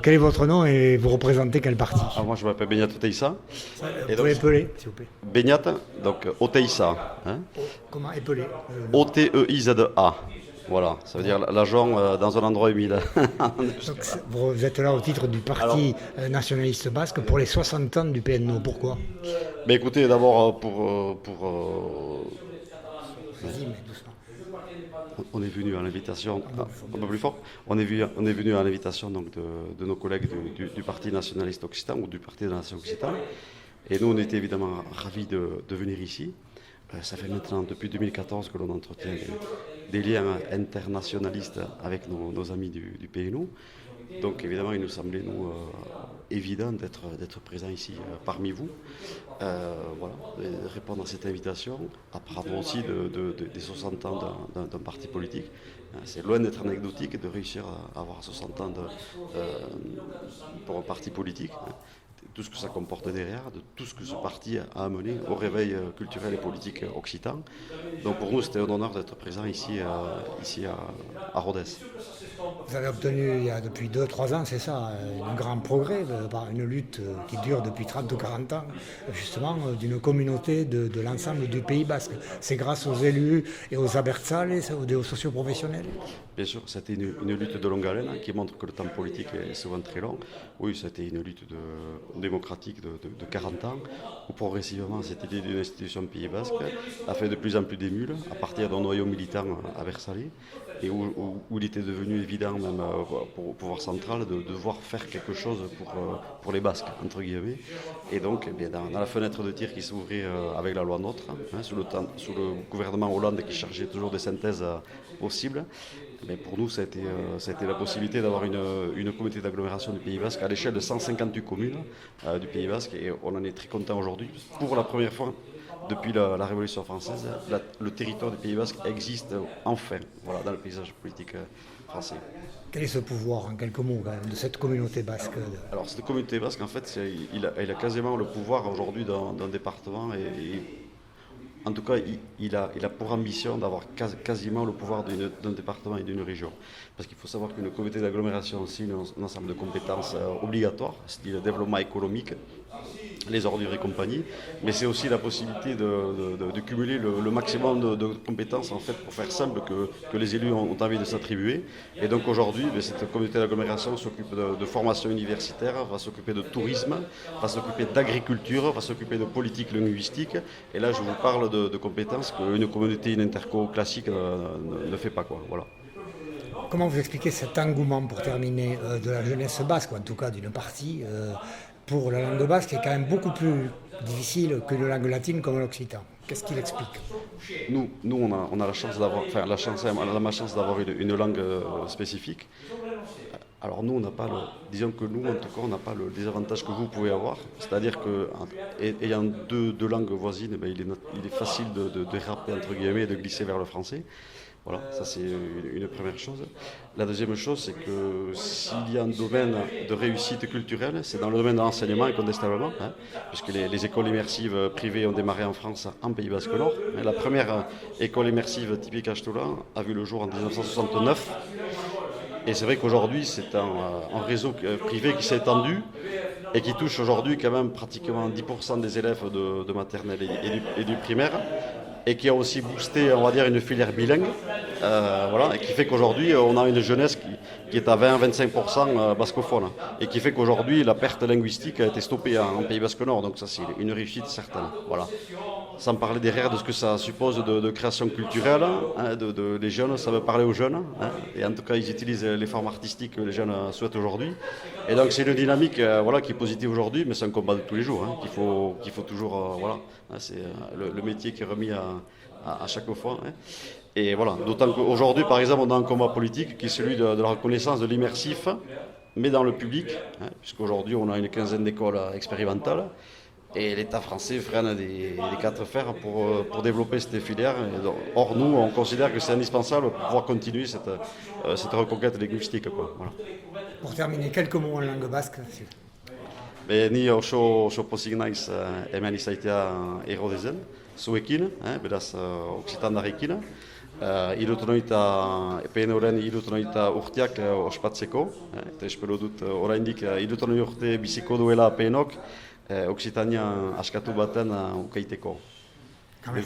Quel est votre nom et vous représentez quel parti? Moi, je m'appelle Benyat Oteissa. Vous pouvez épeler, s'il vous plaît. Benyat, donc Oteissa. Hein? Comment épeler O-T-E-I-Z-A. Voilà, ça veut dire l'agent dans un endroit humide. Donc, vous êtes là au titre du Parti nationaliste basque pour les 60 ans du PNO. Pourquoi? Mais écoutez, d'abord, Vas-y, mais doucement. on est venu à l'invitation, un peu plus fort, on est venu à l'invitation donc, de nos collègues du Parti nationaliste occitan ou du Parti de la nation occitane. Et nous, on était évidemment ravis de venir ici. Ça fait maintenant depuis 2014 que l'on entretient des liens internationalistes avec nos amis du PNO. Donc évidemment, il nous semblait évident d'être présent ici parmi vous, voilà, de répondre à cette invitation, à parler aussi des 60 ans d'un parti politique. C'est loin d'être anecdotique de réussir à avoir 60 ans pour un parti politique. Tout ce que ça comporte derrière, de tout ce que ce parti a amené au réveil culturel et politique occitan. Donc pour nous, c'était un honneur d'être présent ici à Rodez. Vous avez obtenu, il y a depuis 2-3 ans, c'est ça, un grand progrès par une lutte qui dure depuis 30 ou 40 ans, justement, d'une communauté de l'ensemble du Pays basque. C'est grâce aux élus et aux abertzales et aux socioprofessionnels. Bien sûr, c'était une lutte de longue haleine qui montre que le temps politique est souvent très long. Oui, c'était une lutte démocratique de 40 ans où progressivement cette idée d'une institution Pays basque a fait de plus en plus d'émules à partir d'un noyau militant à Versailles et où il était devenu évident même pour pouvoir central de devoir faire quelque chose pour les Basques, entre guillemets. Et donc, eh bien, dans la fenêtre de tir qui s'ouvrait avec la loi NOTRe, sous le gouvernement Hollande qui chargeait toujours des synthèses possibles, mais pour nous, ça a été la possibilité d'avoir une communauté d'agglomération du Pays basque à l'échelle de 158 communes du Pays basque. Et on en est très content aujourd'hui. Pour la première fois depuis la Révolution française, le territoire du Pays basque existe enfin, voilà, dans le paysage politique français. Quel est ce pouvoir, en quelques mots, quand même, de cette communauté basque? Alors cette communauté basque, en fait, il a quasiment le pouvoir aujourd'hui d'un département et en tout cas, il a pour ambition d'avoir quasiment le pouvoir d'un département et d'une région. Parce qu'il faut savoir qu'une communauté d'agglomération, c'est un ensemble de compétences obligatoires, c'est-à-dire le développement économique, les ordures et compagnie, mais c'est aussi la possibilité de cumuler le maximum de compétences, en fait, pour faire simple, que les élus ont envie de s'attribuer. Et donc aujourd'hui, cette communauté d'agglomération s'occupe de formation universitaire, va s'occuper de tourisme, va s'occuper d'agriculture, va s'occuper de politique linguistique. Et là, je vous parle de compétences qu'une communauté, une interco classique ne fait pas, quoi. Voilà. Comment vous expliquez cet engouement, pour terminer, de la jeunesse basque, ou en tout cas d'une partie, pour la langue basque, qui est quand même beaucoup plus difficile que la langue latine comme l'occitan? Qu'est-ce qu'il explique? Nous on a la chance d'avoir, enfin on a la chance d'avoir une langue spécifique. Alors nous, on n'a pas disons que nous, en tout cas, on n'a pas le désavantage que vous pouvez avoir. C'est-à-dire qu'ayant deux langues voisines, ben, il est facile de déraper, entre guillemets, et de glisser vers le français. Voilà, ça c'est une première chose. La deuxième chose, c'est que s'il y a un domaine de réussite culturelle, c'est dans le domaine de l'enseignement, incontestablement, puisque les écoles immersives privées ont démarré en France, en Pays Basque Nord. La première école immersive typique Achtola a vu le jour en 1969. Et c'est vrai qu'aujourd'hui, c'est un réseau privé qui s'est étendu et qui touche aujourd'hui quand même pratiquement 10% des élèves de maternelle et du primaire, et qui a aussi boosté, on va dire, une filière bilingue, voilà, et qui fait qu'aujourd'hui, on a une jeunesse qui est à 20-25% bascophone, et qui fait qu'aujourd'hui, la perte linguistique a été stoppée en Pays Basque Nord, donc ça, c'est une réussite certaine. Voilà. Sans parler derrière de ce que ça suppose de création culturelle, les jeunes, ça veut parler aux jeunes, et en tout cas, ils utilisent les formes artistiques que les jeunes souhaitent aujourd'hui. Et donc, c'est une dynamique voilà, qui est positive aujourd'hui, mais c'est un combat de tous les jours, qu'il faut toujours, voilà, c'est le métier qui est remis à chaque fois. Et voilà, d'autant qu'aujourd'hui, par exemple, on a un combat politique qui est celui de la reconnaissance de l'immersif, mais dans le public, puisqu'aujourd'hui, on a une quinzaine d'écoles expérimentales. Et l'État français freine des quatre fers pour développer cette filière. Or, nous, on considère que c'est indispensable pour pouvoir continuer cette reconquête linguistique. Quoi. Voilà. Pour terminer, quelques mots en langue basque. Ni oso pozik naiz hemen izaitea errodezen, zuekin, beraz, oksitandarrekin. PNOren 60 urteak ospatzeko, eta espero dut oraindik 60 urte biziko duela PNOk Occitania askatu baten ukaiteko. Quand même,